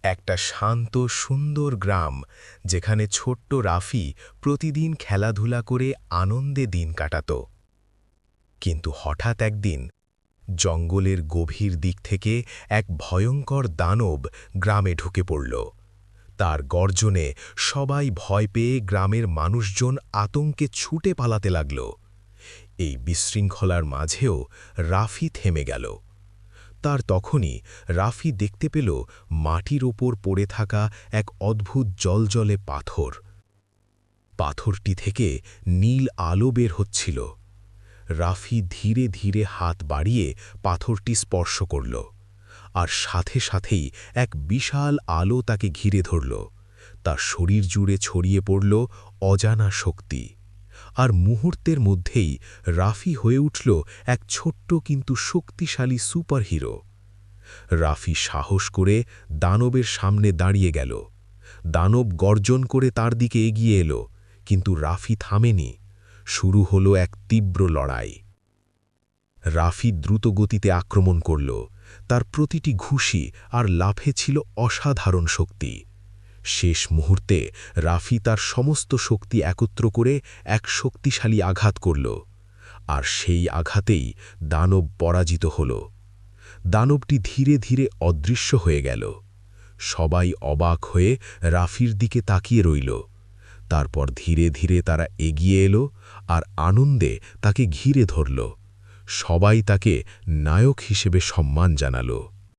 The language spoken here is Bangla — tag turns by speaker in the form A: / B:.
A: একটা শান্ত সুন্দর গ্রাম যেখানে ছোট্ট রাফি প্রতিদিন খেলাধুলা করে আনন্দে দিন কাটাত। কিন্তু হঠাৎ একদিন জঙ্গলের গভীর দিক থেকে এক ভয়ঙ্কর দানব গ্রামে ঢুকে পড়ল। তার গর্জনে সবাই ভয় পেয়ে গ্রামের মানুষজন আতঙ্কে ছুটে পালাতে লাগল। এই বিশৃঙ্খলার মাঝেও রাফি থেমে গেল। তার তখনই রাফি দেখতে পেল মাটির ওপর পড়ে থাকা এক অদ্ভুত জলজলে পাথর। পাথরটি থেকে নীল আলো বের হচ্ছিল। রাফি ধীরে ধীরে হাত বাড়িয়ে পাথরটি স্পর্শ করল, আর সাথে সাথেই এক বিশাল আলো তাকে ঘিরে ধরল। তার শরীর জুড়ে ছড়িয়ে পড়ল অজানা শক্তি, আর মুহূর্তের মধ্যেই রাফি হয়ে উঠল এক ছোট্ট কিন্তু শক্তিশালী সুপারহিরো। রাফি সাহস করে দানবের সামনে দাঁড়িয়ে গেল। দানব গর্জন করে তার দিকে এগিয়ে এলো, কিন্তু রাফি থামেনি। শুরু হলো এক তীব্র লড়াই। রাফি দ্রুত গতিতে আক্রমণ করল। তার প্রতিটি ঘুষি আর লাফে ছিল অসাধারণ শক্তি। শেষ মুহূর্তে রাফি তার সমস্ত শক্তি একত্র করে এক শক্তিশালী আঘাত করল, আর সেই আঘাতেই দানব পরাজিত হল। দানবটি ধীরে ধীরে অদৃশ্য হয়ে গেল। সবাই অবাক হয়ে রাফির দিকে তাকিয়ে রইল। তারপর ধীরে ধীরে তারা এগিয়ে এলো আর আনন্দে তাকে ঘিরে ধরল। সবাই তাকে নায়ক হিসেবে সম্মান জানালো।